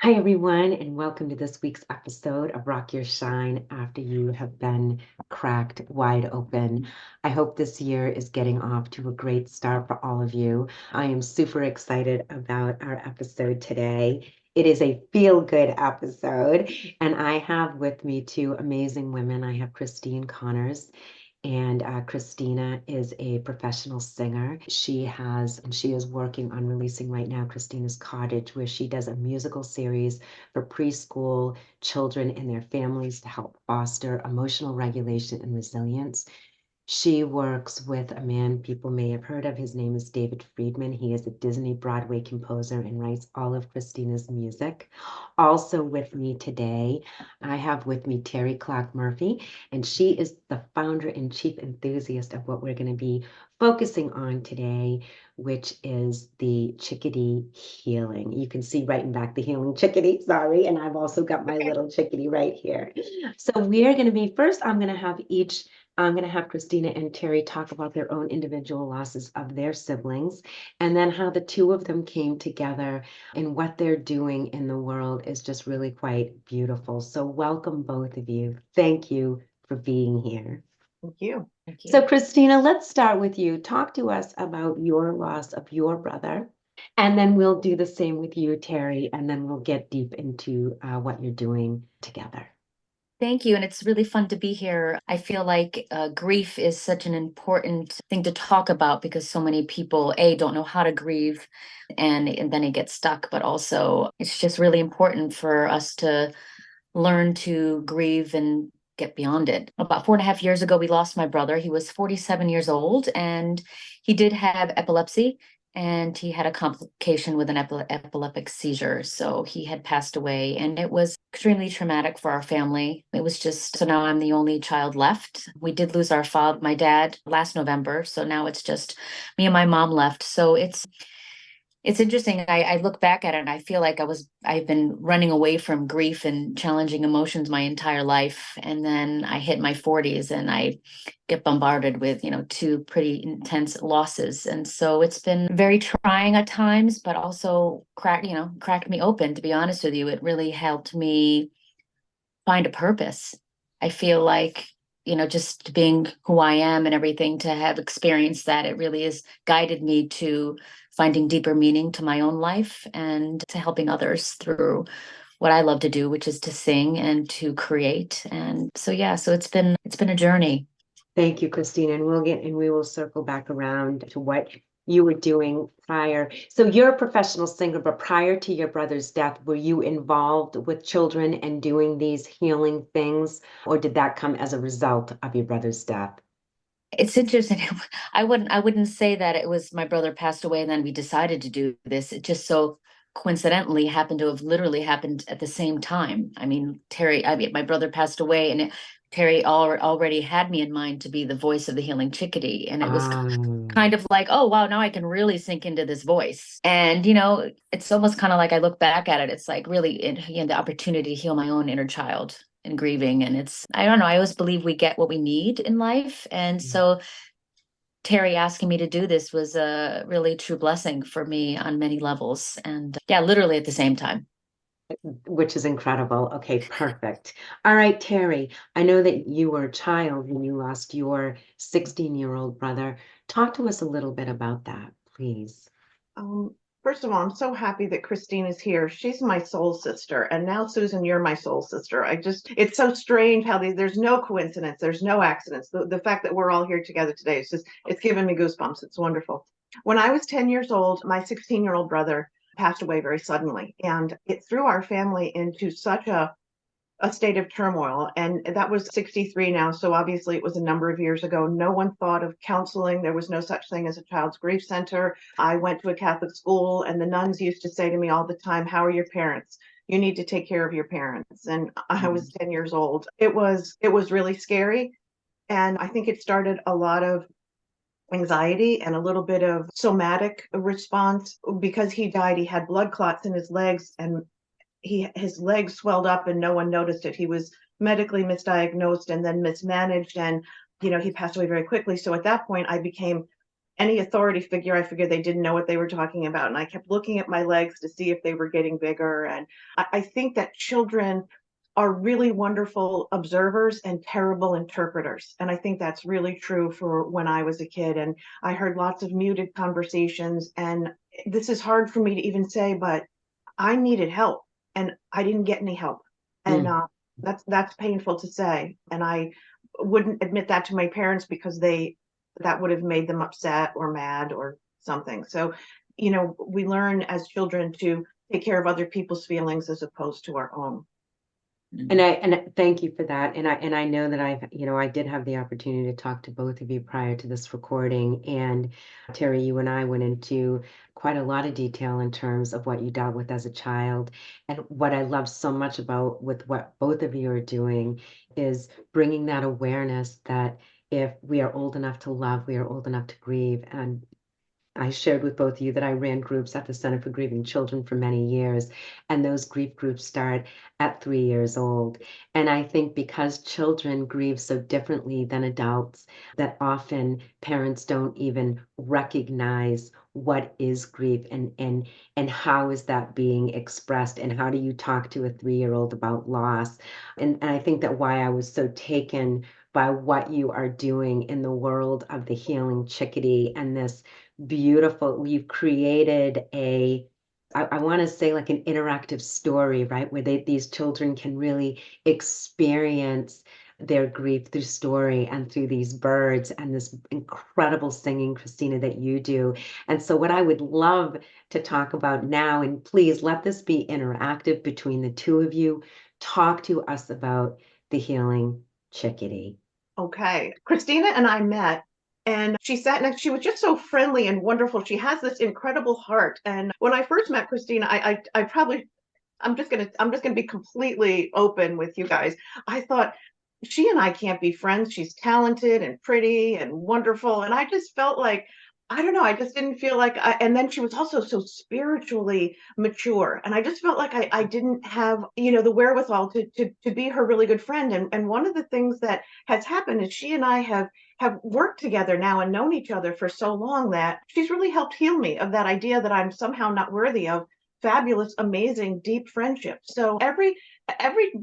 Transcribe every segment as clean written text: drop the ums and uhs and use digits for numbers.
Hi, everyone, and welcome to this week's episode of Rock Your Shine after you have been cracked wide open. I hope this year is getting off to a great start for all of you. I am super excited about our episode today. It is a feel-good episode, and I have with me two amazing women. I have Christine Connors, and Christina is a professional singer. She is working on releasing right now Christina's Cottage, where she does a musical series for preschool children and their families to help foster emotional regulation and resilience. She works with a man people may have heard of. His name is David Friedman. He is a Disney Broadway composer and writes all of Christina's music. Also with me today, I have with me Terry Clark Murphy, and she is the founder and chief enthusiast of what we're going to be focusing on today, which is the Chickadee healing. You can see right in back the Healing Chickadee, sorry, and I've also got my little chickadee right here. So we're going to be, first, I'm going to have Christina and Terry talk about their own individual losses of their siblings, and then how the two of them came together and what they're doing in the world is just really quite beautiful. So, welcome, both of you. Thank you for being here. Thank you. Thank So, you. Christina, let's start with you. Talk to us about your loss of your brother, and then we'll do the same with you, Terry, and then we'll get deep into what you're doing together. Thank you. And it's really fun to be here. I feel like grief is such an important thing to talk about because so many people, A, don't know how to grieve and then it gets stuck. But also, it's just really important for us to learn to grieve and get beyond it. About 4.5 years ago, we lost my brother. He was 47 years old and he did have epilepsy. And he had a complication with an epileptic seizure. So he had passed away, and it was extremely traumatic for our family. It was just, so now I'm the only child left. We did lose our father, my dad, last November. So now it's just me and my mom left. So it's interesting. I look back at it and I feel like I've been running away from grief and challenging emotions my entire life. And then I hit my 40s and I get bombarded with, two pretty intense losses. And so it's been very trying at times, but also cracked me open, to be honest with you. It really helped me find a purpose. I feel like, just being who I am and everything, to have experienced that, it really has guided me to finding deeper meaning to my own life and to helping others through what I love to do, which is to sing and to create. And so, yeah, so it's been a journey. Thank you, Christina, and we will circle back around to what you were doing prior. So you're a professional singer, but prior to your brother's death, were you involved with children and doing these healing things, or did that come as a result of your brother's death? It's interesting. I wouldn't say that it was my brother passed away and then we decided to do this. It just so coincidentally happened to have literally happened at the same time. My brother passed away, and Terry already had me in mind to be the voice of the Healing Chickadee. And it was Um, kind of like, oh, wow, now I can really sink into this voice. And, it's almost kind of like I look back at it, it's like really the opportunity to heal my own inner child and grieving. And I don't know, I always believe we get what we need in life. And so Terry asking me to do this was a really true blessing for me on many levels. And yeah, literally at the same time. which is incredible. Okay, perfect. All right, Terry, I know that you were a child when you lost your 16-year-old brother. Talk to us a little bit about that, please. Um, First of all, I'm so happy that Christine is here. She's my soul sister. And now, Susan, you're my soul sister. It's so strange how there's no coincidence, there's no accidents. The fact that we're all here together today is it's giving me goosebumps. It's wonderful. When I was 10 years old, my 16-year-old brother passed away very suddenly. And it threw our family into such a state of turmoil. And that was 63 now. So obviously it was a number of years ago. No one thought of counseling. There was no such thing as a child's grief center. I went to a Catholic school and the nuns used to say to me all the time, how are your parents? You need to take care of your parents. And I was 10 years old. It was really scary. And I think it started a lot of anxiety and a little bit of somatic response. Because he died, he had blood clots in his legs, and his legs swelled up and no one noticed it. He was medically misdiagnosed and then mismanaged, and he passed away very quickly. So at that point I became any authority figure, I figured they didn't know what they were talking about. And I kept looking at my legs to see if they were getting bigger. And I think that children are really wonderful observers and terrible interpreters. And I think that's really true for when I was a kid. And I heard lots of muted conversations. And this is hard for me to even say, but I needed help and I didn't get any help. And that's painful to say. And I wouldn't admit that to my parents because that would have made them upset or mad or something. So, we learn as children to take care of other people's feelings as opposed to our own. And thank you for that. And I know that I did have the opportunity to talk to both of you prior to this recording. And Terry, you and I went into quite a lot of detail in terms of what you dealt with as a child. And what I love so much about with what both of you are doing is bringing that awareness that if we are old enough to love, we are old enough to grieve. And I shared with both of you that I ran groups at the Center for Grieving Children for many years, and those grief groups start at 3 years old. And I think because children grieve so differently than adults, that often parents don't even recognize what is grief and how is that being expressed and how do you talk to a 3-year-old about loss. And I think that why I was so taken by what you are doing in the world of the Healing Chickadee and this beautiful, you've created I want to say like an interactive story, right? Where these children can really experience their grief through story and through these birds and this incredible singing, Christina, that you do. And so what I would love to talk about now, and please let this be interactive between the two of you, talk to us about the Healing Chickadee. Okay. Christina and I met and she sat next, she was just so friendly and wonderful. She has this incredible heart. And when I first met Christina, I probably, I'm just gonna be completely open with you guys. I thought she and I can't be friends. She's talented and pretty and wonderful. And I just felt like, I don't know, I just didn't feel like and then she was also so spiritually mature. And I just felt like I didn't have, the wherewithal to be her really good friend. And one of the things that has happened is she and I have worked together now and known each other for so long that she's really helped heal me of that idea that I'm somehow not worthy of fabulous, amazing, deep friendship. So every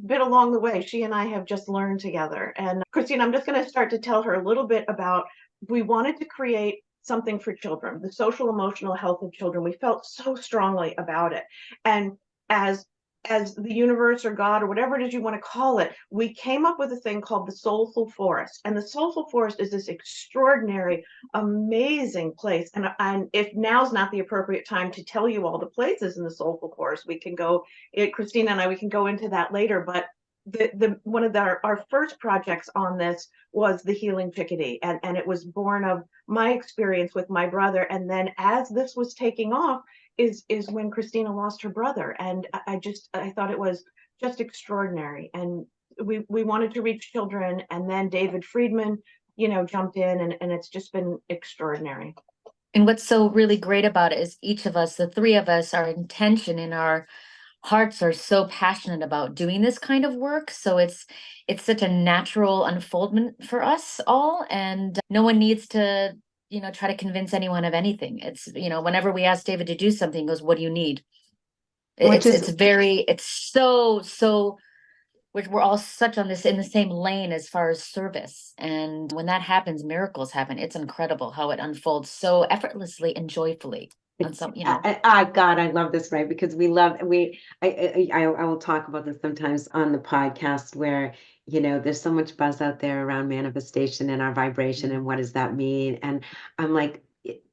bit along the way, she and I have just learned together. And Christine, I'm just going to start to tell her a little bit about, we wanted to create something for children, the social emotional health of children. We felt so strongly about it. And as the universe or God or whatever it is you want to call it, we came up with a thing called the Soulful Forest. And the Soulful Forest is this extraordinary, amazing place. And if now's not the appropriate time to tell you all the places in the Soulful Forest, we can go, Christina and I, we can go into that later. But the one of our first projects on this was the Healing Chickadee. And it was born of my experience with my brother. And then as this was taking off, is when Christina lost her brother. And I thought it was just extraordinary. And we wanted to reach children. And then David Friedman, jumped in and it's just been extraordinary. And what's so really great about it is each of us, the three of us, our intention in our hearts are so passionate about doing this kind of work. So it's such a natural unfoldment for us all. And no one needs to try to convince anyone of anything. It's, whenever we ask David to do something, he goes, what do you need? It's so, we're all such in the same lane as far as service. And when that happens, miracles happen. It's incredible how it unfolds so effortlessly and joyfully. On some, God, I love this, right? Because I will talk about this sometimes on the podcast where, there's so much buzz out there around manifestation and our vibration and what does that mean? And I'm like,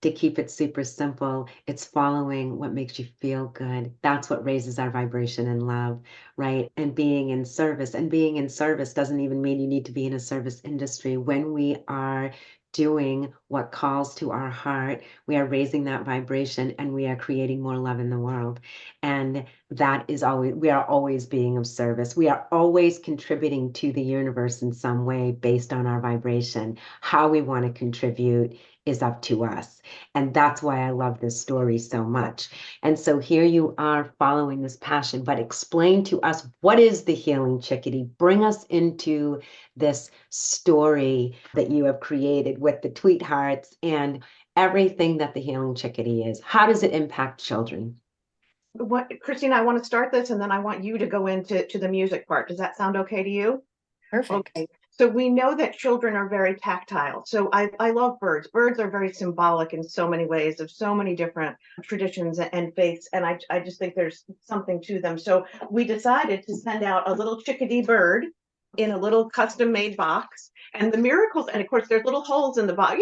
to keep it super simple, it's following what makes you feel good. That's what raises our vibration in love, right? And being in service doesn't even mean you need to be in a service industry. When we are doing what calls to our heart, we are raising that vibration and we are creating more love in the world. And we are always being of service. We are always contributing to the universe in some way based on our vibration. How we want to contribute is up to us. And that's why I love this story so much. And so here you are following this passion, but explain to us, what is the Healing Chickadee? Bring us into this story that you have created with the tweet hearts and everything that the Healing Chickadee is, how does it impact children? What, Christina, I want to start this and then I want you to go into the music part. Does that sound okay to you? Perfect. Okay. So we know that children are very tactile. So I love birds. Birds are very symbolic in so many ways of so many different traditions and faiths. And I just think there's something to them. So we decided to send out a little chickadee bird in a little custom made box. And the miracles, and of course, there's little holes in the box.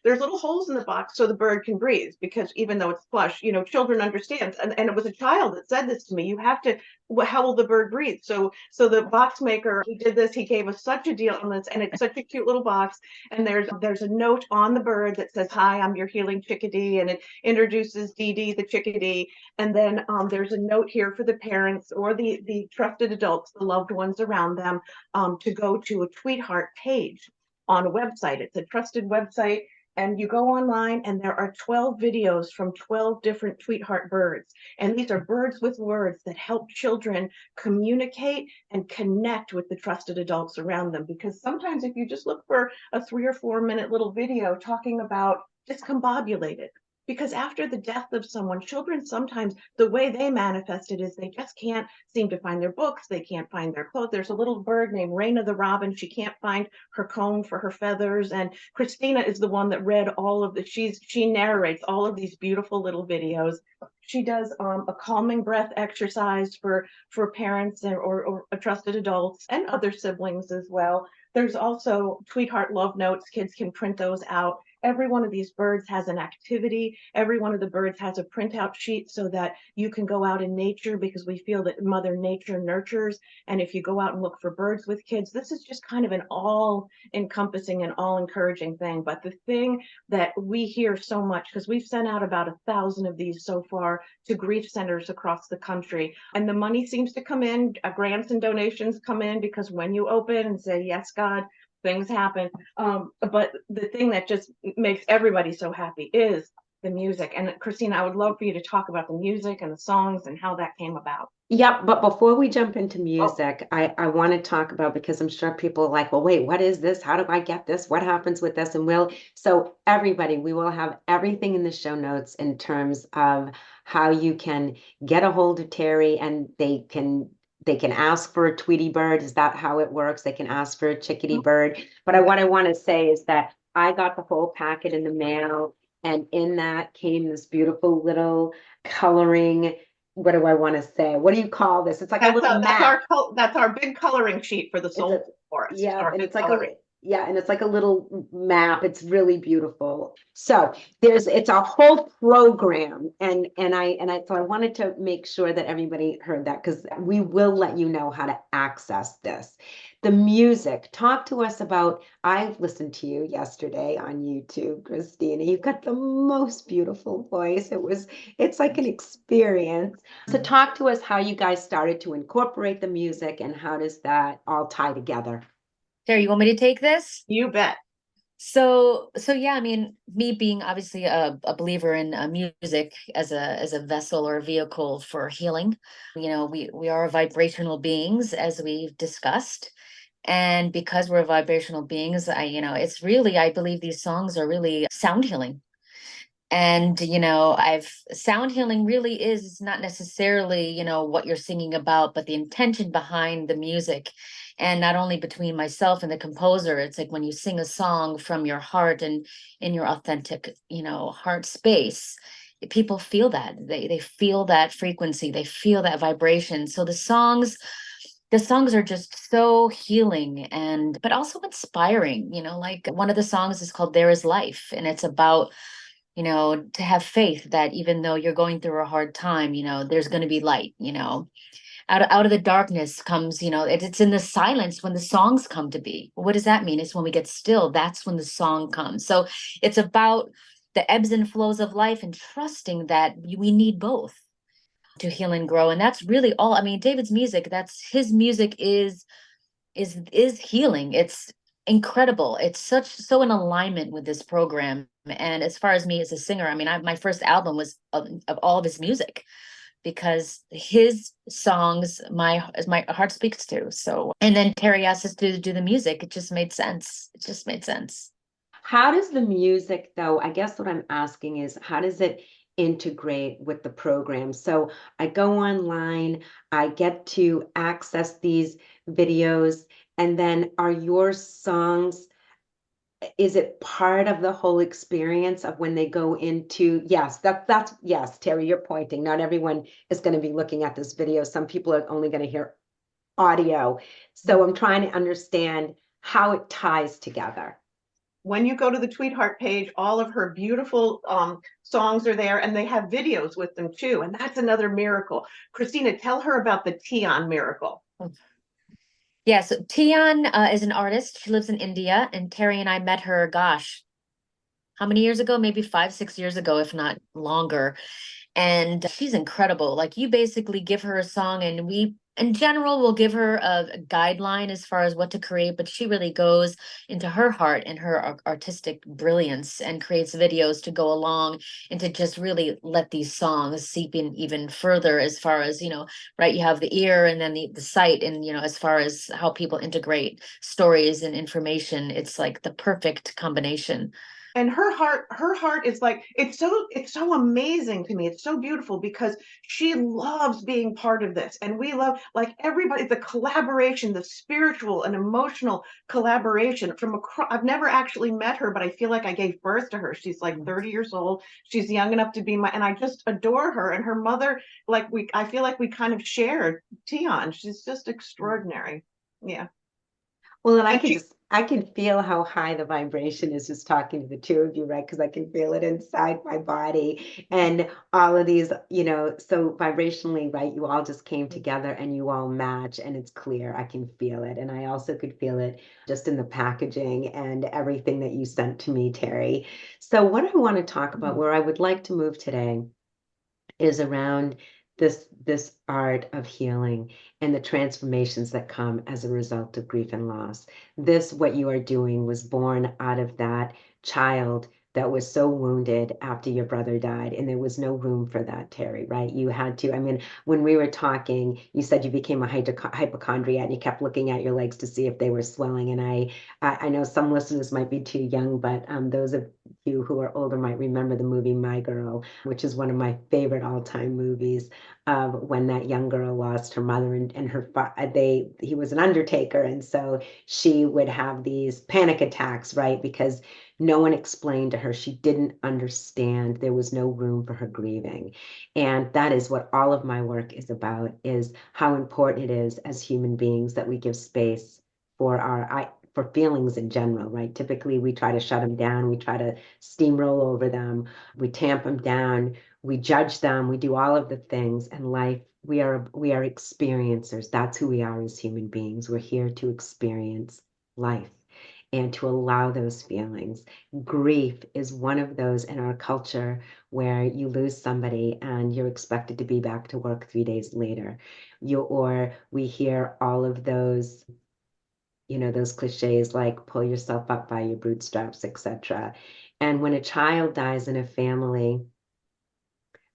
There's little holes in the box so the bird can breathe, because even though it's plush, children understand. And it was a child that said this to me. You have to, how will the bird breathe? So the box maker who did this, he gave us such a deal on this, and it's such a cute little box. And there's a note on the bird that says, "Hi, I'm your healing chickadee," and it introduces Dee Dee the chickadee. And then there's a note here for the parents or the trusted adults, the loved ones around them, to go to a Tweetheart page on a website. It's a trusted website, and you go online and there are 12 videos from 12 different Tweetheart birds. And these are birds with words that help children communicate and connect with the trusted adults around them. Because sometimes if you just look for a 3 or 4 minute little video talking about discombobulated, because after the death of someone, children sometimes, the way they manifest it is they just can't seem to find their books. They can't find their clothes. There's a little bird named Raina the robin. She can't find her comb for her feathers. And Christina is the one that read all of she narrates all of these beautiful little videos. She does a calming breath exercise for parents or trusted adults and other siblings as well. There's also Tweetheart love notes. Kids can print those out. Every one of these birds has an activity. Every one of the birds has a printout sheet so that you can go out in nature, because we feel that Mother Nature nurtures. And if you go out and look for birds with kids, this is just kind of an all encompassing and all encouraging thing. But the thing that we hear so much, because we've sent out about 1,000 of these so far to grief centers across the country, and the money seems to come in, grants and donations come in, because when you open and say, "Yes, God," things happen. But the thing that just makes everybody so happy is the music. And Christina, I would love for you to talk about the music and the songs and how that came about. Yeah, but before we jump into music, I want to talk about, because I'm sure people are like, well, wait, what is this? How do I get this? What happens with this? And so everybody, we will have everything in the show notes in terms of how you can get a hold of Terry, and they can ask for a Tweety bird. Is that how it works? They can ask for a chickadee bird. But what I want to say is that I got the whole packet in the mail, and in that came this beautiful little coloring. What do I want to say? What do you call this? It's like a little map. That's our big coloring sheet for the soul forest. Yeah, and it's like a little map. It's really beautiful. So it's a whole program, and so I wanted to make sure that everybody heard that, because we will let you know how to access this. The music. Talk to us about. I listened to you yesterday on YouTube, Christina. You've got the most beautiful voice. It's like an experience. So talk to us how you guys started to incorporate the music, and how does that all tie together? Terry, you want me to take this? You bet. So yeah, I mean, me being obviously a believer in music as a vessel or a vehicle for healing, we are vibrational beings, as we've discussed. And because we're vibrational beings, it's really, I believe these songs are really sound healing. And, sound healing really is not necessarily, what you're singing about, but the intention behind the music. And not only between myself and the composer, it's like when you sing a song from your heart and in your authentic, heart space, people feel that. They feel that frequency, they feel that vibration. So the songs are just so healing but also inspiring. Like one of the songs is called "There Is Life," and it's about to have faith that even though you're going through a hard time, there's going to be light. Out of the darkness comes, it's in the silence when the songs come to be. What does that mean? It's when we get still, that's when the song comes. So it's about the ebbs and flows of life and trusting that we need both to heal and grow. And that's really all. I mean, David's music, his music is healing. It's incredible. It's so in alignment with this program. And as far as me as a singer, I mean, my first album was of all of his music, because his songs my heart speaks to. So, and then Terry asked us to do the music. It just made sense. How does the music, though, I guess what I'm asking is, how does it integrate with the program? So I go online, I get to access these videos, and then are your songs, is it part of the whole experience of when they go into, yes, that's yes, Terry, you're pointing. Not everyone is going to be looking at this video. Some people are only going to hear audio. So I'm trying to understand how it ties together. When you go to the Tweetheart page, all of her beautiful songs are there, and they have videos with them too. And that's another miracle. Christina, tell her about the Tian miracle. Yeah, so Tian is an artist. She lives in India, and Terry and I met her, gosh, how many years ago? Maybe 5, 6 years ago, if not longer. And she's incredible. Like, you basically give her a song, and we in general will give her a guideline as far as what to create, but she really goes into her heart and her artistic brilliance and creates videos to go along and to just really let these songs seep in even further, as far as, right, you have the ear and then the sight, and as far as how people integrate stories and information, it's like the perfect combination. And her heart is like, it's so amazing to me. It's so beautiful because she loves being part of this, and we love, like, everybody, the collaboration, the spiritual and emotional collaboration from across. I've never actually met her, but I feel like I gave birth to her. She's like 30 years old. She's young enough to be my, and I just adore her. And her mother, like, I feel like we kind of shared Tian. She's just extraordinary. Yeah. Well, and And she, I can feel how high the vibration is just talking to the two of you, right? Because I can feel it inside my body and all of these, so vibrationally, right? You all just came together and you all match and it's clear. I can feel it. And I also could feel it just in the packaging and everything that you sent to me, Terry. So what I want to talk about, where I would like to move today, is around this art of healing and the transformations that come as a result of grief and loss. This, what you are doing, was born out of that child that was so wounded after your brother died, and there was no room for that, Terry, right? You had to, I mean, when we were talking, you said you became a hypochondriac and you kept looking at your legs to see if they were swelling. And I know some listeners might be too young, but those of you who are older might remember the movie My Girl, which is one of my favorite all-time movies, of when that young girl lost her mother, and he was an undertaker, and so she would have these panic attacks, right? Because no one explained to her. She didn't understand. There was no room for her grieving. And that is what all of my work is about, is how important it is as human beings that we give space for for feelings in general, right? Typically, we try to shut them down. We try to steamroll over them. We tamp them down. We judge them. We do all of the things. And life, we are experiencers. That's who we are as human beings. We're here to experience life and to allow those feelings. Grief is one of those in our culture where you lose somebody and you're expected to be back to work 3 days later. Or we hear all of those, those cliches like pull yourself up by your bootstraps, etc. And when a child dies in a family,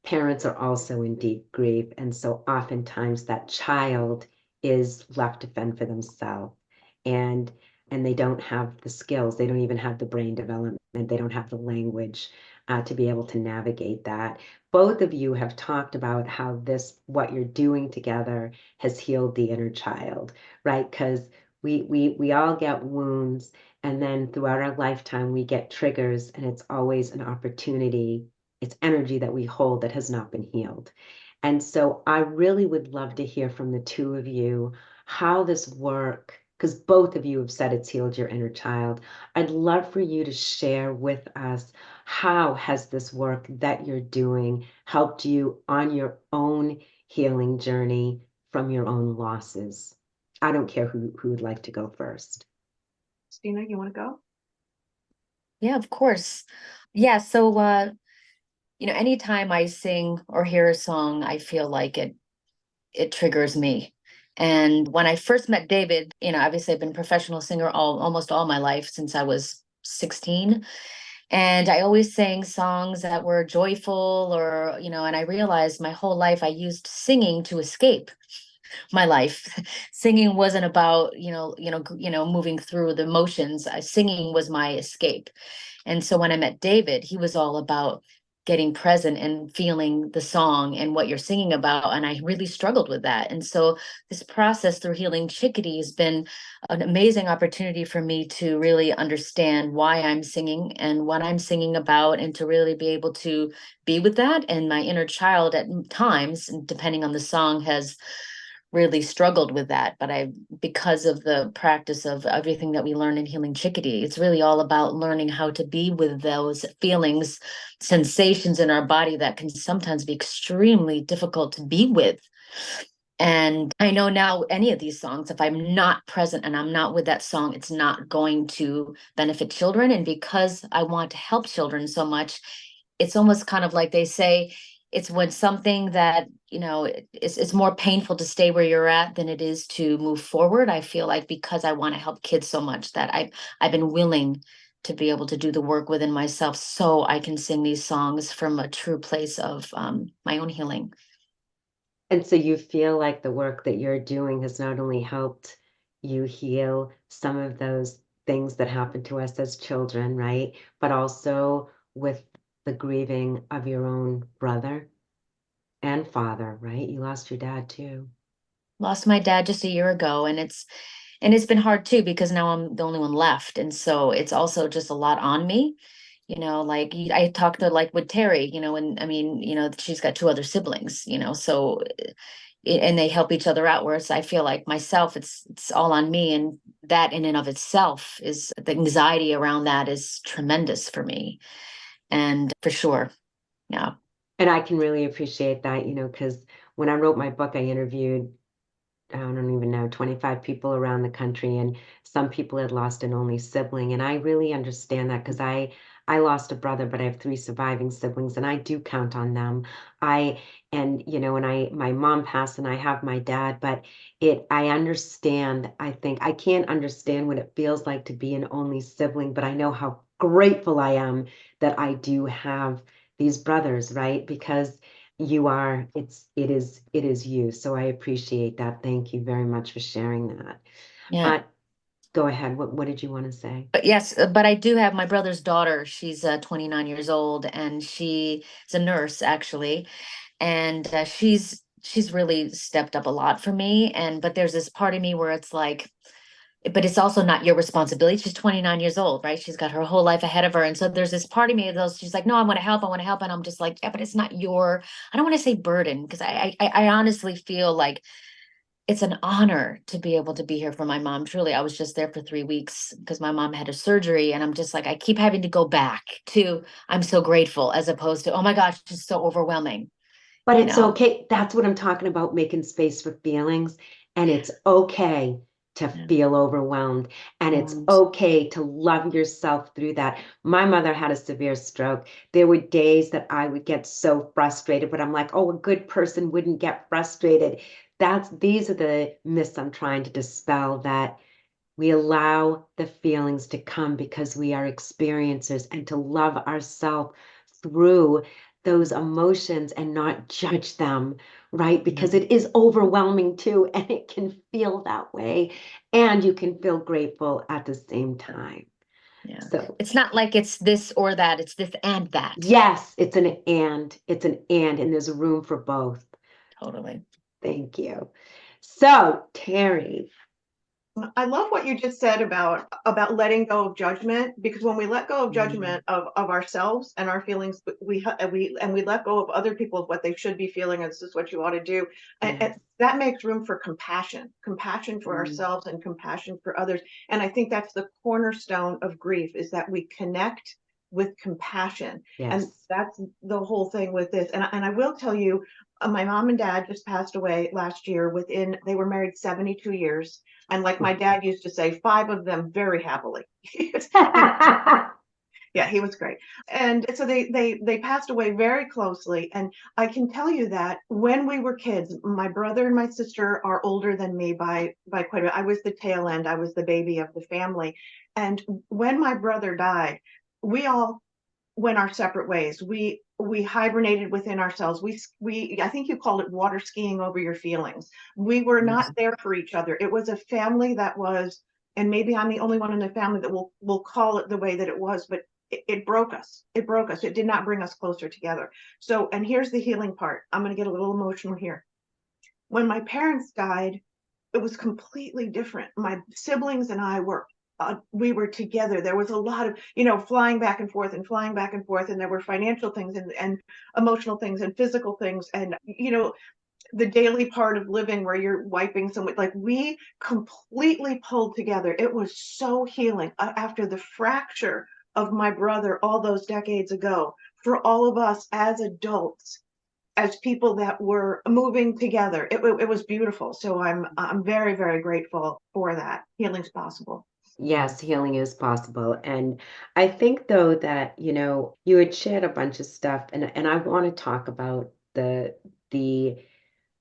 parents are also in deep grief. And so oftentimes that child is left to fend for themselves. And they don't have the skills. They don't even have the brain development. They don't have the language to be able to navigate that. Both of you have talked about how what you're doing together has healed the inner child, right? Because we all get wounds, and then throughout our lifetime we get triggers, and it's always an opportunity. It's energy that we hold that has not been healed. And so I really would love to hear from the two of you how this work, because both of you have said it's healed your inner child. I'd love for you to share with us, how has this work that you're doing helped you on your own healing journey from your own losses? I don't care who would like to go first. Christina, you want to go? Yeah, of course. Yeah, so anytime I sing or hear a song, I feel like it triggers me. And when I first met David, obviously I've been a professional singer almost all my life since I was 16. And I always sang songs that were joyful, or, and I realized my whole life I used singing to escape. my life. Singing wasn't about, moving through the motions. Singing was my escape. And so when I met David, he was all about getting present and feeling the song and what you're singing about. And I really struggled with that. And so this process through Healing Chickadee has been an amazing opportunity for me to really understand why I'm singing and what I'm singing about, and to really be able to be with that. And my inner child at times, depending on the song, has really struggled with that. But because of the practice of everything that we learn in Healing Chickadee, it's really all about learning how to be with those feelings, sensations in our body that can sometimes be extremely difficult to be with. And I know now any of these songs, if I'm not present and I'm not with that song, it's not going to benefit children. And because I want to help children so much, it's almost kind of like they say, it's when something that, it's more painful to stay where you're at than it is to move forward. I feel like because I want to help kids so much, that I've been willing to be able to do the work within myself so I can sing these songs from a true place of my own healing. And so you feel like the work that you're doing has not only helped you heal some of those things that happen to us as children, right? But also with the grieving of your own brother and father, right? You lost your dad too. Lost my dad just a year ago, and it's been hard too, because now I'm the only one left. And so it's also just a lot on me. Like I talked to, like, with Terry, and I mean, she's got two other siblings, so and they help each other out. Whereas I feel like myself, it's all on me. And that in and of itself, is the anxiety around that is tremendous for me. And for sure. Yeah. And I can really appreciate that, because when I wrote my book, I interviewed, I don't even know, 25 people around the country, and some people had lost an only sibling. And I really understand that, because I lost a brother, but I have three surviving siblings, and I do count on them. My mom passed, and I have my dad, but I understand. I think I can't understand what it feels like to be an only sibling, but I know how grateful I am that I do have these brothers, right? Because it is you. So I appreciate that. Thank you very much for sharing that. Yeah. Uh, Go ahead. What did you want to say? But yes, but I do have my brother's daughter. She's 29 years old, and she's a nurse, actually. And she's really stepped up a lot for me. But there's this part of me where it's like, but it's also not your responsibility. She's 29 years old, right? She's got her whole life ahead of her. And so there's this part of me, those, she's like, no, I want to help. I want to help. And I'm just like, yeah, but it's not I don't want to say burden, because I honestly feel like it's an honor to be able to be here for my mom. Truly, I was just there for 3 weeks because my mom had a surgery, and I'm just like, I keep having to go back to, I'm so grateful, as opposed to, oh my gosh, it's so overwhelming, But you it's know? okay. That's what I'm talking about, making space for feelings. And it's okay to Yeah. feel overwhelmed. And it's And okay to love yourself through that. My mother had a severe stroke. There were days that I would get so frustrated, but I'm like, oh, a good person wouldn't get frustrated. These are the myths I'm trying to dispel, that we allow the feelings to come because we are experiencers, and to love ourselves through those emotions and not judge them, right? Because it is overwhelming too, and it can feel that way, and you can feel grateful at the same time. yeah, So, it's not like it's this or that, it's this and that. yes, and there's room for both. Totally. Thank you. So, Terry. I love what you just said about letting go of judgment, because when we let go of judgment of ourselves and our feelings, we let go of other people of what they should be feeling, and this is what you ought to do. And Yes. that makes room for compassion for ourselves and compassion for others. And I think that's the cornerstone of grief, is that we connect with compassion. And Yes. that's the whole thing with this. And I will tell you, my mom and dad just passed away last year. They were married 72 years. And like my dad used to say, 5 of them very happily. Yeah, he was great. And so they passed away very closely. And I can tell you that when we were kids, my brother and my sister are older than me by quite a bit. I was the tail end. I was the baby of the family. And when my brother died, we all went our separate ways. We hibernated within ourselves. I think you called it water skiing over your feelings. We were not there for each other. It was a family that was, and maybe I'm the only one in the family that will call it the way that it was, but it broke us. It broke us. It did not bring us closer together. So, and here's the healing part. I'm going to get a little emotional here. When my parents died, it was completely different. My siblings and I we were together. There was a lot of, flying back and forth and flying back and forth. And there were financial things and emotional things and physical things. And, the daily part of living where you're wiping someone, like we completely pulled together. It was so healing after the fracture of my brother all those decades ago. For all of us as adults, as people that were moving together, it was beautiful. So I'm very, very grateful for that. Healing's possible. Yes, healing is possible. And I think though that, you had shared a bunch of stuff and I want to talk about the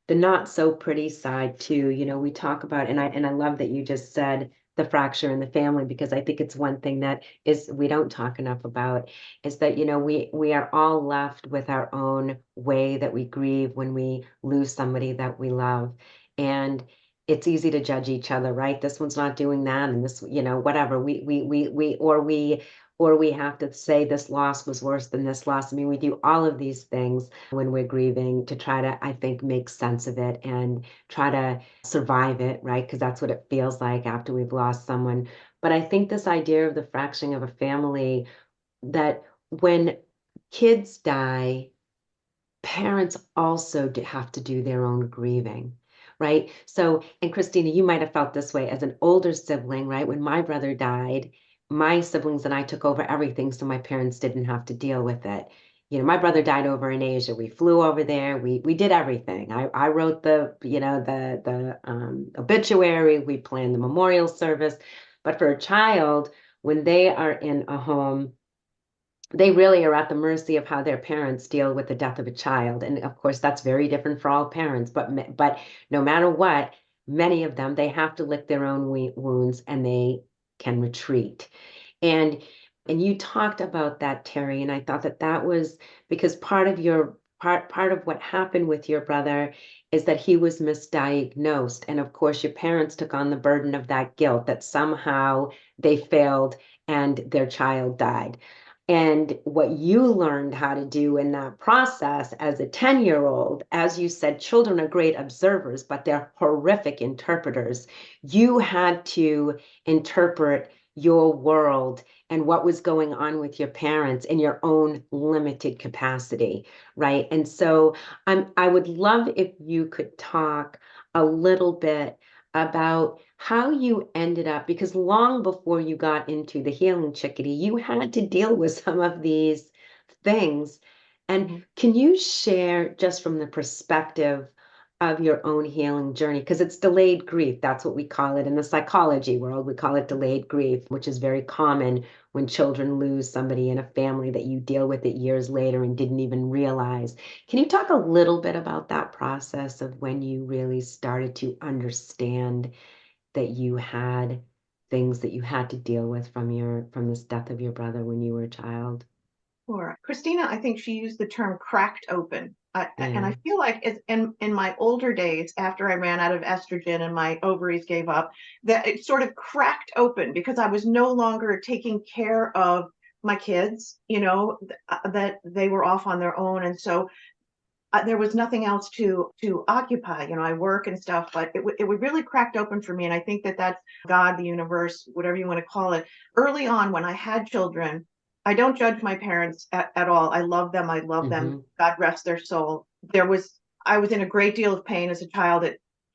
the not so pretty side too. We talk about, and I love that you just said the fracture in the family, because I think it's one thing that is we don't talk enough about, is that, we are all left with our own way that we grieve when we lose somebody that we love. And it's easy to judge each other, right? This one's not doing that, and this, whatever. We have to say this loss was worse than this loss. I mean, we do all of these things when we're grieving to try to, I think, make sense of it and try to survive it, right? Because that's what it feels like after we've lost someone. But I think this idea of the fracturing of a family, that when kids die, parents also have to do their own grieving, right? So, and Christina, you might have felt this way as an older sibling, right? When my brother died, my siblings and I took over everything, so my parents didn't have to deal with it. My brother died over in Asia. We flew over there. We did everything. I wrote the obituary. We planned the memorial service. But for a child, when they are in a home, they really are at the mercy of how their parents deal with the death of a child. And of course, that's very different for all parents. But no matter what, many of them, they have to lick their own wounds and they can retreat. And and you talked about that, Terry, and I thought that was because part of what happened with your brother is that he was misdiagnosed. And of course, your parents took on the burden of that guilt that somehow they failed and their child died. And what you learned how to do in that process as a 10-year-old, as you said, children are great observers, but they're horrific interpreters. You had to interpret your world and what was going on with your parents in your own limited capacity, right? And so I would love if you could talk a little bit about how you ended up, because long before you got into the Healing Chickadee, you had to deal with some of these things. And can you share just from the perspective of your own healing journey? Because it's delayed grief. That's what we call it in the psychology world. We call it delayed grief, which is very common when children lose somebody in a family that you deal with it years later and didn't even realize. Can you talk a little bit about that process of when you really started to understand that you had things that you had to deal with from this death of your brother when you were a child? Sure. Christina, I think she used the term cracked open. And Yeah. I feel like it's in my older days, after I ran out of estrogen and my ovaries gave up, that it sort of cracked open because I was no longer taking care of my kids, that they were off on their own. And so there was nothing else to occupy. I work and stuff, but it would really cracked open for me. And I think that that's God, the universe, whatever you want to call it. Early on, when I had children, I don't judge my parents at all. I love them. I love them. Mm-hmm. God rest their soul. I was in a great deal of pain as a child.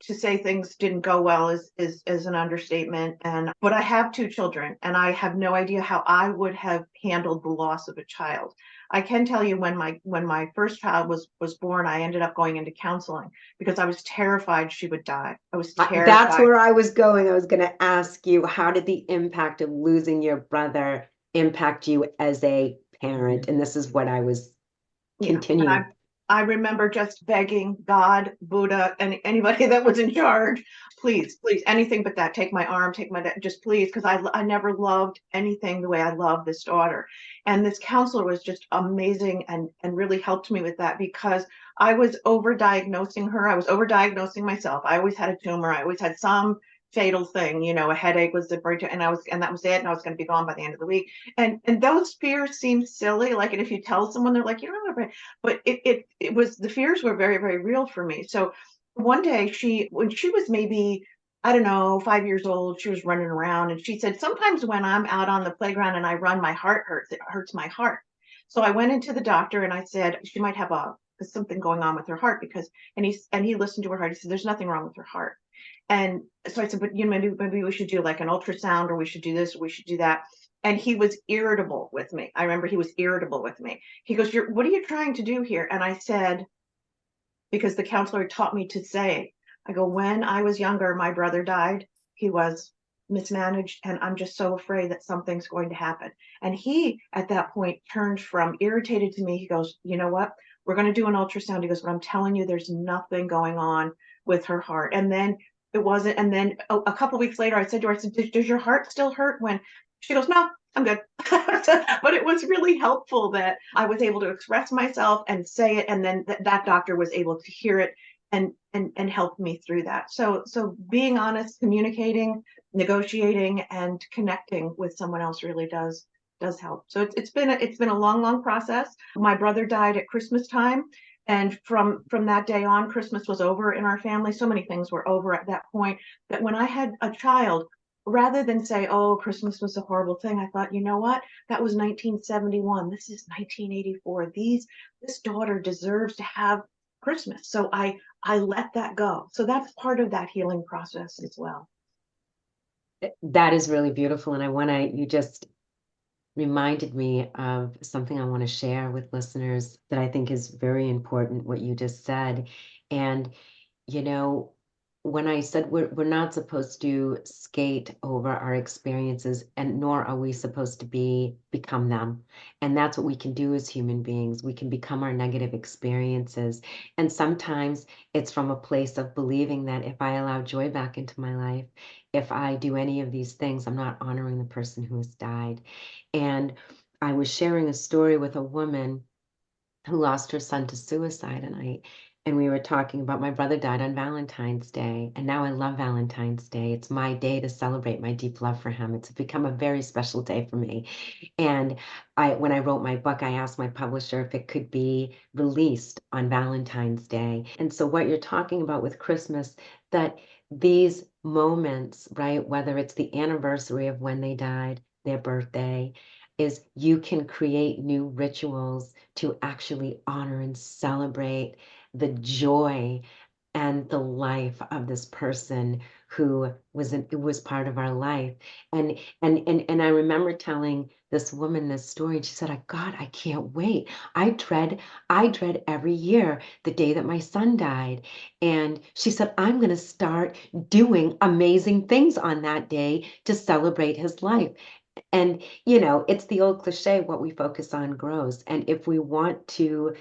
To say things didn't go well is an understatement. But I have two children, and I have no idea how I would have handled the loss of a child. I can tell you when my first child was born, I ended up going into counseling because I was terrified she would die. I was That's terrified. where I was going. I was going to ask you, how did the impact of losing your brother impact you as a parent? And this is what I was Yeah. And continuing. I remember just begging God, Buddha, and anybody that was in charge, please, anything but that. Take my arm, take my, just please, because I never loved anything the way I love this daughter. And this counselor was just amazing and really helped me with that, because I was overdiagnosing her. I was overdiagnosing myself. I always had a tumor. I always had some fatal thing, a headache was the break, and that was it, and I was going to be gone by the end of the week. And those fears seem silly, like, and if you tell someone, they're like, you don't have a brain, but it was, the fears were very, very real for me. So one day, when she was maybe, I don't know, 5 years old, she was running around, and she said, sometimes when I'm out on the playground and I run, my heart hurts. It hurts my heart. So I went into the doctor and I said, she might have something going on with her heart, because, and he listened to her heart. He said, there's nothing wrong with her heart. And so I said, but maybe we should do like an ultrasound, or we should do this, or we should do that. And he was irritable with me. I remember he was irritable with me. He goes, what are you trying to do here? And I said, because the counselor taught me to say, I go, when I was younger, my brother died. He was mismanaged, and I'm just so afraid that something's going to happen. And he, at that point, turned from irritated to me. He goes, you know what? We're going to do an ultrasound. He goes, but I'm telling you, there's nothing going on with her heart. And then it wasn't. And then a couple of weeks later, I said to her, I said, does your heart still hurt? When she goes, no, I'm good. But it was really helpful that I was able to express myself and say it. And then that doctor was able to hear it and help me through that. So being honest, communicating, negotiating, and connecting with someone else really does help. So it's been a long process. My brother died at Christmas time. And from that day on, Christmas was over in our family. So many things were over at that point, that when I had a child, rather than say, oh, Christmas was a horrible thing, I thought, you know what? That was 1971. This is 1984. This daughter deserves to have Christmas. So I let that go. So that's part of that healing process as well. That is really beautiful. And you just reminded me of something I want to share with listeners that I think is very important, what you just said. And, when I said we're not supposed to skate over our experiences, and nor are we supposed to become them. And that's what we can do as human beings. We can become our negative experiences. And sometimes it's from a place of believing that if I allow joy back into my life, if I do any of these things, I'm not honoring the person who has died. And I was sharing a story with a woman who lost her son to suicide, and we were talking about, my brother died on Valentine's Day, and now I love Valentine's Day. It's my day to celebrate my deep love for him. It's become a very special day for me. And when I wrote my book, I asked my publisher if it could be released on Valentine's Day. And so what you're talking about with Christmas, that these moments, right, whether it's the anniversary of when they died, their birthday, is you can create new rituals to actually honor and celebrate the joy and the life of this person who was part of our life. And I remember telling this woman this story, and she said, God, I can't wait. I dread every year the day that my son died. And she said, I'm going to start doing amazing things on that day to celebrate his life. And, it's the old cliche, what we focus on grows. And if we want to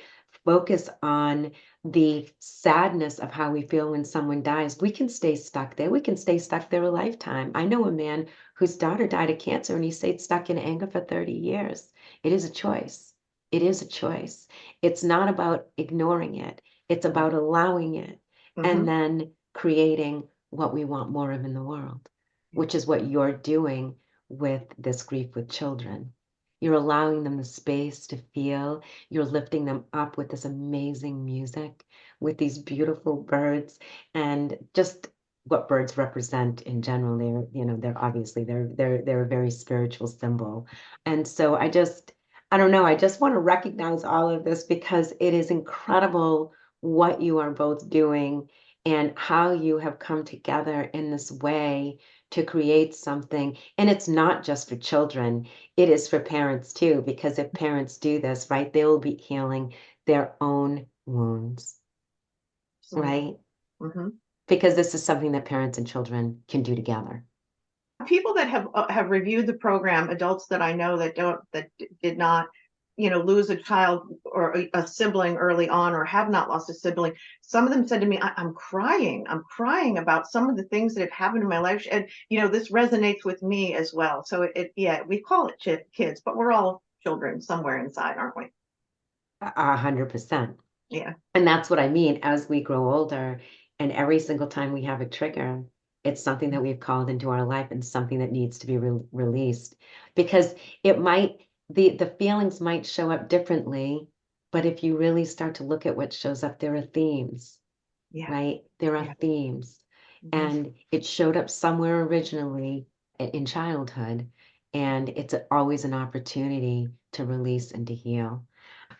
focus on the sadness of how we feel when someone dies, we can stay stuck there. We can stay stuck there a lifetime. I know a man whose daughter died of cancer, and he stayed stuck in anger for 30 years. It is a choice. It is a choice. It's not about ignoring it. It's about allowing it, and then creating what we want more of in the world, which is what you're doing with this Grief with Children. You're allowing them the space to feel. You're lifting them up with this amazing music, with these beautiful birds, and just what birds represent in general. They're obviously they're a very spiritual symbol. And so I don't know, I just want to recognize all of this, because it is incredible what you are both doing and how you have come together in this way to create something. And it's not just for children, it is for parents too, because if parents do this, right, they will be healing their own wounds, right? Because this is something that parents and children can do together. People that have reviewed the program, adults that I know that did not, lose a child or a sibling early on, or have not lost a sibling, some of them said to me, I'm crying about some of the things that have happened in my life. And, this resonates with me as well. So we call it kids, but we're all children somewhere inside, aren't we? 100%. Yeah. And that's what I mean. As we grow older, and every single time we have a trigger, it's something that we've called into our life and something that needs to be released. Because the feelings might show up differently, but if you really start to look at what shows up, there are themes, Yeah. right? There are Yeah. themes. Mm-hmm. And it showed up somewhere originally in childhood. And it's always an opportunity to release and to heal.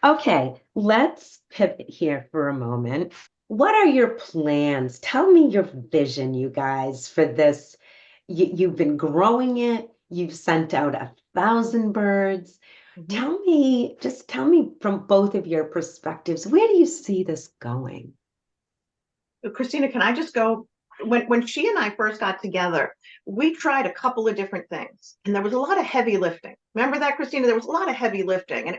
Okay, let's pivot here for a moment. What are your plans? Tell me your vision, you guys, for this. You've been growing it. You've sent out 1,000 birds. Mm-hmm. Just tell me from both of your perspectives, where do you see this going? Christina, can I just go? When she and I first got together, we tried a couple of different things, and there was a lot of heavy lifting. Remember that, Christina? There was a lot of heavy lifting, and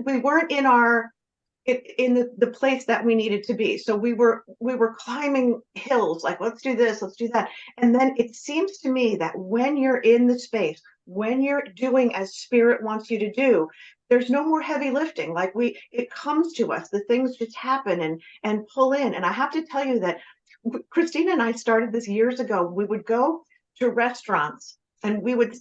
we weren't in the place that we needed to be. So we were climbing hills, like, let's do this, let's do that. And then it seems to me that when you're in the space, when you're doing as spirit wants you to do, there's no more heavy lifting. Like, it comes to us, the things just happen and pull in. And I have to tell you that Christina and I started this years ago. We would go to restaurants, and we would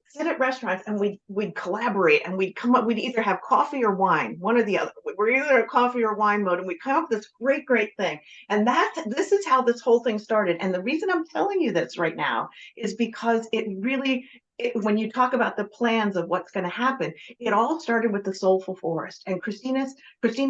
sit at restaurants, and we'd collaborate, and we'd either have coffee or wine, one or the other. We're either a coffee or wine mode, and we come up with this great thing. And this is how this whole thing started. And the reason I'm telling you this right now is because when you talk about the plans of what's going to happen, it all started with the soulful forest. And Christina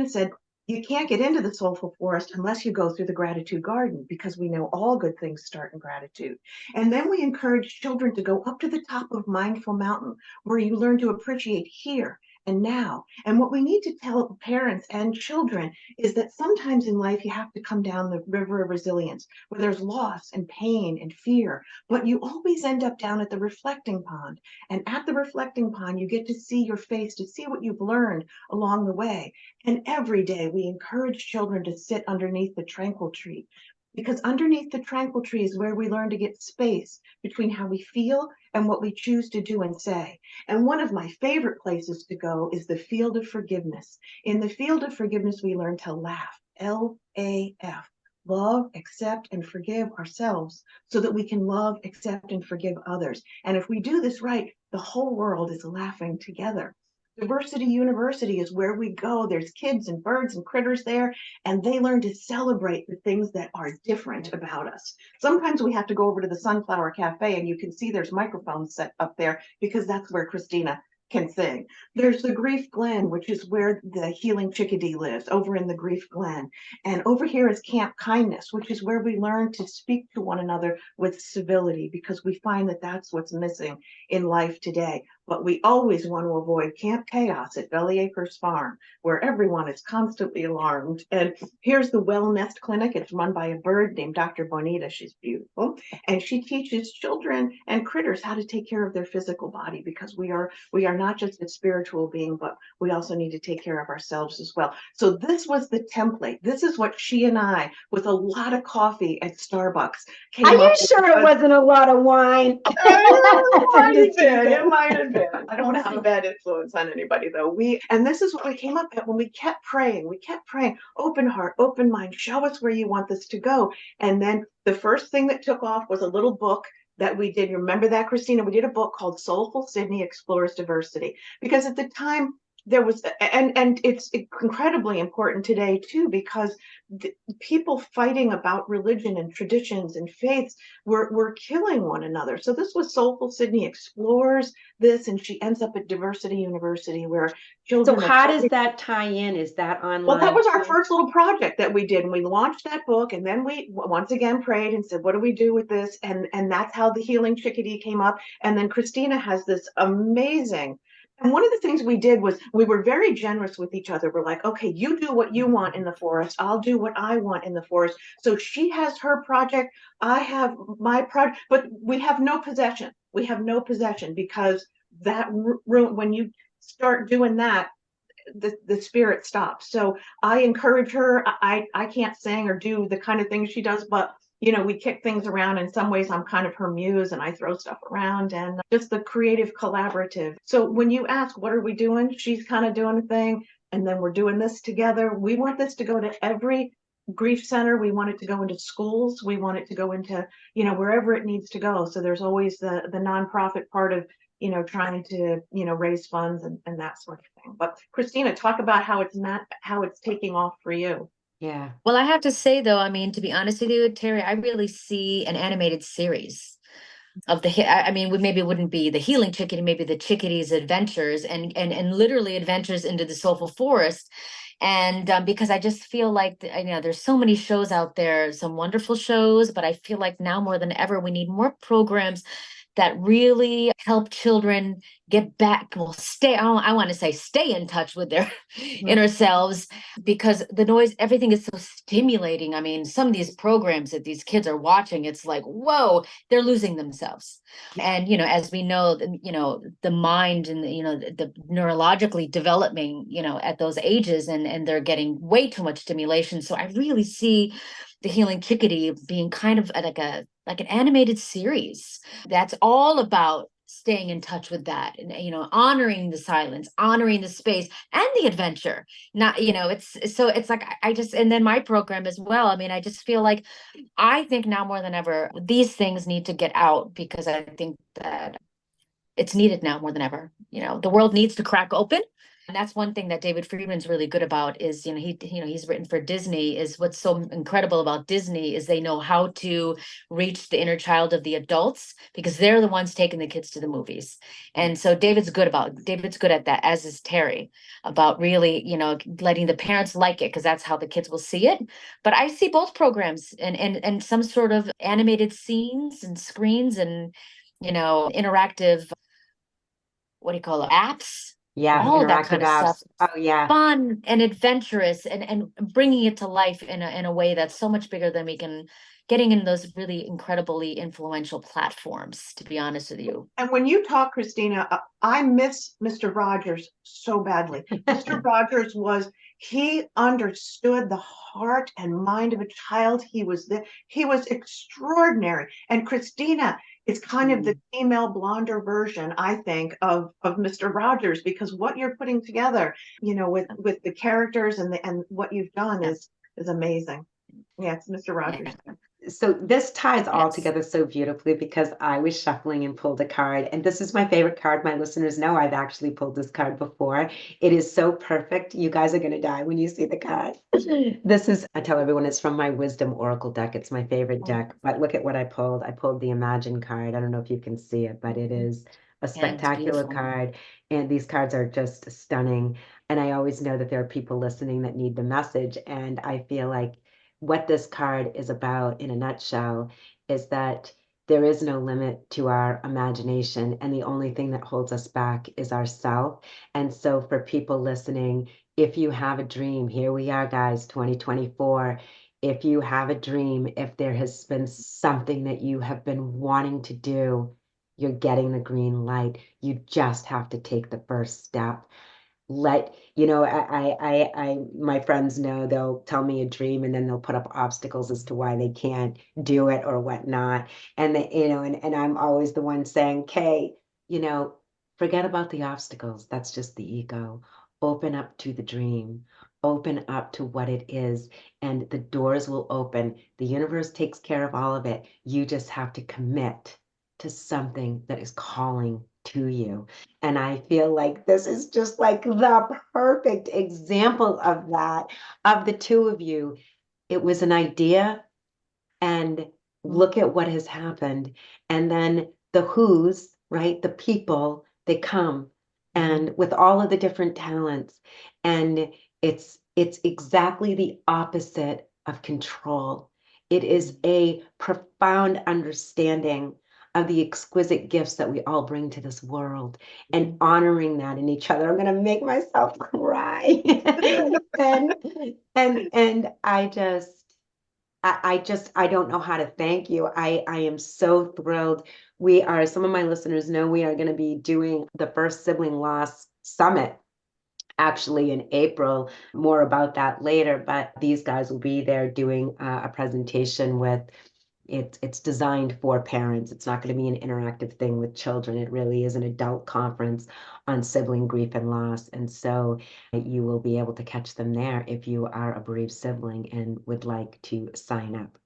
said, you can't get into the soulful forest unless you go through the gratitude garden, because we know all good things start in gratitude. And then we encourage children to go up to the top of Mindful Mountain, where you learn to appreciate here and now. And what we need to tell parents and children is that sometimes in life you have to come down the river of resilience, where there's loss and pain and fear, but you always end up down at the reflecting pond. And at the reflecting pond, you get to see your face, to see what you've learned along the way. And every day we encourage children to sit underneath the tranquil tree, because underneath the tranquil tree is where we learn to get space between how we feel and what we choose to do and say. And one of my favorite places to go is the field of forgiveness. In the field of forgiveness, we learn to laugh, LAF. Love, accept, and forgive ourselves, so that we can love, accept, and forgive others. And if we do this right, the whole world is laughing together. Diversity University is where we go. There's kids and birds and critters there, and they learn to celebrate the things that are different about us. Sometimes we have to go over to the Sunflower Cafe, and you can see there's microphones set up there, because that's where Christina can sing. There's the Grief Glen, which is where the Healing Chickadee lives, over in the Grief Glen. And over here is Camp Kindness, which is where we learn to speak to one another with civility, because we find that that's what's missing in life today. But we always want to avoid Camp Chaos at Belly Acres Farm, where everyone is constantly alarmed. And here's the Well Nest Clinic. It's run by a bird named Dr. Bonita. She's beautiful. And she teaches children and critters how to take care of their physical body, because we are not just a spiritual being, but we also need to take care of ourselves as well. So this was the template. This is what she and I, with a lot of coffee at Starbucks, came Are up you with. sure it wasn't a lot of wine? It might have been. I don't want to have a bad influence on anybody, though. And this is what we came up with when we kept praying. We kept praying, open heart, open mind, show us where you want this to go. And then the first thing that took off was a little book that we did. Remember that, Christina? We did a book called Soulful Sydney Explores Diversity, because at the time there was, and it's incredibly important today too, because people fighting about religion and traditions and faiths were killing one another. So this was Soulful Sydney Explores this, and she ends up at Diversity University, where children. So how does that tie in? Is that online? Well, that was our first little project that we did, and we launched that book, and then we once again prayed and said, what do we do with this? And that's how the Healing Chickadee came up. And then Christina has this amazing. And one of the things we did was we were very generous with each other. We're like, okay, you do what you want in the forest. I'll do what I want in the forest. So she has her project. I have my project, but we have no possession. We have no possession, because that room, when you start doing that, the spirit stops. So I encourage her. I can't sing or do the kind of things she does, but we kick things around. In some ways, I'm kind of her muse, and I throw stuff around, and just the creative collaborative. So when you ask, what are we doing? She's kind of doing a thing, and then we're doing this together. We want this to go to every grief center. We want it to go into schools. We want it to go into, wherever it needs to go. So there's always the nonprofit part of, trying to, raise funds and that sort of thing. But Christina, talk about how it's taking off for you. Yeah. Well, I have to say though, I mean, to be honest with you, Terry, I really see an animated series of I mean, maybe it wouldn't be the Healing Chickadee, maybe the Chickadee's adventures and literally adventures into the soulful forest. And because I just feel like, there's so many shows out there, some wonderful shows, but I feel like now more than ever, we need more programs that really help children get back, I want to say stay in touch with their inner selves, because the noise, everything is so stimulating. I mean, some of these programs that these kids are watching, it's like, whoa, they're losing themselves. And, as we know, the mind and, the neurologically developing, at those ages, and they're getting way too much stimulation. So I really see the Healing Chickadee being kind of like an animated series that's all about staying in touch with that, and honoring the silence, honoring the space and the adventure. Not, it's like I just, and then my program as well. I mean, I just feel like, I think now more than ever these things need to get out, because I think that it's needed now more than ever. The world needs to crack open. And that's one thing that David Friedman's really good about is, he's written for Disney. Is what's so incredible about Disney is they know how to reach the inner child of the adults, because they're the ones taking the kids to the movies. And so David's good at that, as is Terry, about really, letting the parents like it, because that's how the kids will see it. But I see both programs and some sort of animated scenes and screens and, interactive, what do you call it, apps, Yeah. all of that Interactive kind of stuff, apps. Oh, yeah. fun and adventurous, and bringing it to life in a way that's so much bigger than we can, getting in those really incredibly influential platforms, to be honest with you. And when you talk, Christina, I miss Mr. Rogers so badly. Mr. Rogers he understood the heart and mind of a child. He was extraordinary. And Christina is kind of the female blonder version, I think, of Mr. Rogers, because what you're putting together, with the characters and what you've done is amazing. Yeah, it's Mr. Rogers. Yeah. So this ties all Yes. together so beautifully, because I was shuffling and pulled a card, and this is my favorite card. My listeners know I've actually pulled this card before. It is so perfect. You guys are going to die when you see the card. I tell everyone, it's from my Wisdom Oracle deck. It's my favorite deck. But look at what I pulled. I pulled the Imagine card. I don't know if you can see it, but it is a Yeah, it's spectacular beautiful. card. And these cards are just stunning. And I always know that there are people listening that need the message. And I feel like what this card is about in a nutshell is that there is no limit to our imagination, and the only thing that holds us back is ourself. And so for people listening, if you have a dream, here we are, guys, 2024. If you have a dream, if there has been something that you have been wanting to do, you're getting the green light. You just have to take the first step. My friends know, they'll tell me a dream and then they'll put up obstacles as to why they can't do it or whatnot. And and I'm always the one saying, Kay, forget about the obstacles. That's just the ego. Open up to the dream. Open up to what it is, and the doors will open. The universe takes care of all of it. You just have to commit to something that is calling to you. And I feel like this is just like the perfect example of that, of the two of you. It was an idea, and look at what has happened. And then the who's, right? The people, they come, and with all of the different talents. And it's exactly the opposite of control. It is a profound understanding of the exquisite gifts that we all bring to this world, and honoring that in each other. I'm going to make myself cry. and and I don't know how to thank you. I am so thrilled. Some of my listeners know we are going to be doing the first sibling loss summit actually in April. More about that later, but these guys will be there doing a presentation with it's designed for parents. It's not going to be an interactive thing with children. It really is an adult conference on sibling grief and loss. And so you will be able to catch them there if you are a bereaved sibling and would like to sign up.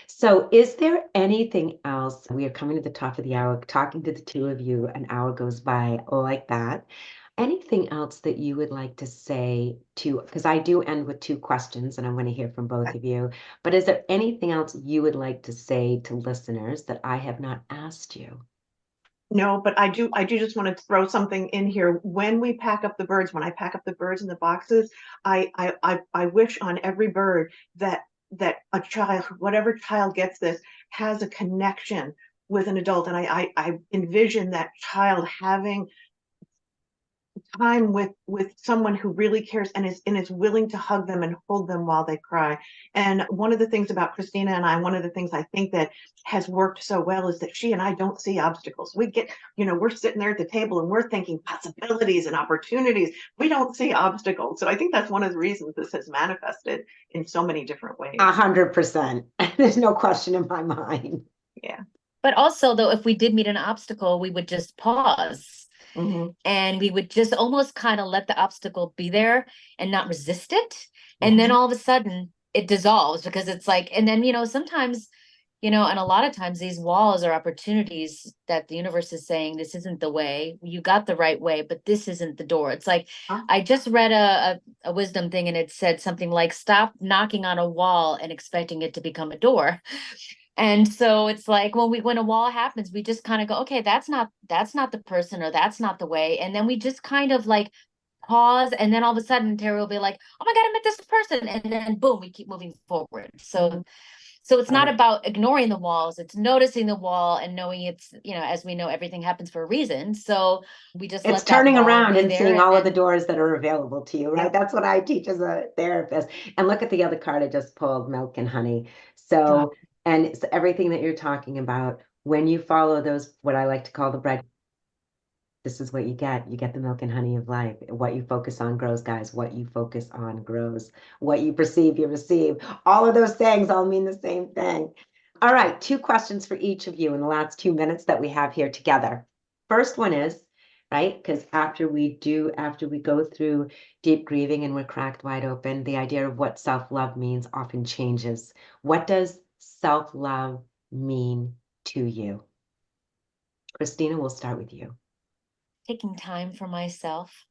So is there anything else? We are coming to the top of the hour, talking to the two of you, an hour goes by like that. Anything else that you would like to say to, because I do end with two questions and I want to hear from both of you, but is there anything else you would like to say to listeners that I have not asked you? No, but I do just want to throw something in here. When we pack up the birds, when I pack up the birds in the boxes, I wish on every bird that a child, whatever child gets this, has a connection with an adult. And I envision that child having time with someone who really cares and is willing to hug them and hold them while they cry. And one of the things about Christina and I, one of the things I think that has worked so well is that she and I don't see obstacles. We get, we're sitting there at the table and we're thinking possibilities and opportunities. We don't see obstacles. So I think that's one of the reasons this has manifested in so many different ways. 100%. There's no question in my mind. Yeah. But also, though, if we did meet an obstacle, we would just pause. Mm-hmm. And we would just almost kind of let the obstacle be there and not resist it. And then all of a sudden it dissolves because it's like, and then, sometimes, and a lot of times these walls are opportunities that the universe is saying, this isn't the way, you got the right way, but this isn't the door. It's like, I just read a wisdom thing and it said something like, stop knocking on a wall and expecting it to become a door. And so it's like when a wall happens, we just kind of go, okay, that's not the person, or that's not the way. And then we just kind of like pause. And then all of a sudden Terry will be like, oh my God, I met this person. And then boom, we keep moving forward. So it's not about ignoring the walls, it's noticing the wall and knowing it's, as we know, everything happens for a reason. So we just it's let that turning wall around be and there seeing and all of then the doors that are available to you, right? That's what I teach as a therapist. And look at the other card I just pulled, milk and honey. So, and it's everything that you're talking about, when you follow those, what I like to call the bread, this is what you get. You get the milk and honey of life. What you focus on grows, guys. What you focus on grows. What you perceive, you receive. All of those things all mean the same thing. All right, two questions for each of you in the last 2 minutes that we have here together. First one is, right, because after we go through deep grieving and we're cracked wide open, the idea of what self-love means often changes. What does self-love mean to you? Christina, we'll start with you. taking time for myself.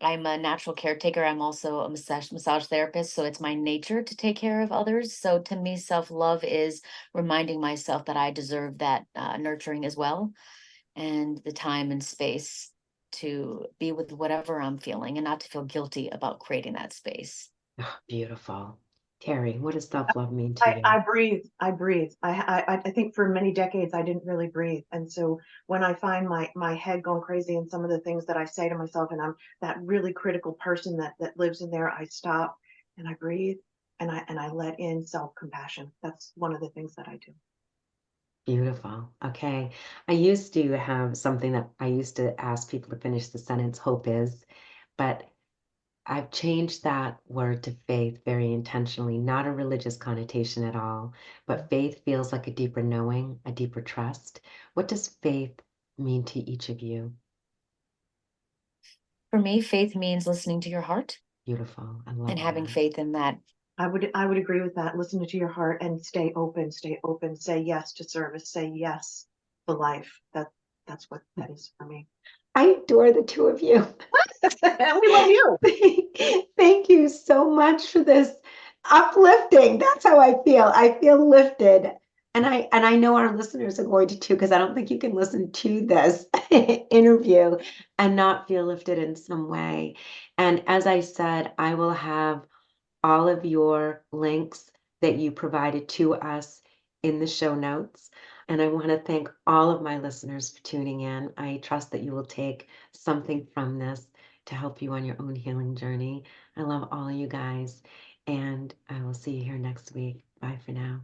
I'm a natural caretaker. I'm also a massage therapist, so it's my nature to take care of others. So to me, self-love is reminding myself that I deserve that nurturing as well, and the time and space to be with whatever I'm feeling and not to feel guilty about creating that space. Oh, beautiful. Terry, what does self-love mean to you? I breathe. I breathe. I think for many decades I didn't really breathe, and so when I find my head going crazy and some of the things that I say to myself, and I'm that really critical person that lives in there, I stop and I breathe and I let in self-compassion. That's one of the things that I do. Beautiful. Okay. I used to have something that I used to ask people to finish the sentence, hope is, but I've changed that word to faith very intentionally, not a religious connotation at all, but faith feels like a deeper knowing, a deeper trust. What does faith mean to each of you? For me, faith means listening to your heart. Beautiful. I love and having that. faith in that. I would agree with that. Listen to your heart and stay open, say yes to service, say yes to life. That's what that is for me. I adore the two of you. And we love you. Thank you so much for this uplifting. That's how I feel. I feel lifted. And I know our listeners are going to too, because I don't think you can listen to this interview and not feel lifted in some way. And as I said, I will have all of your links that you provided to us in the show notes. And I want to thank all of my listeners for tuning in. I trust that you will take something from this to help you on your own healing journey. I love all of you guys, and I will see you here next week. Bye for now.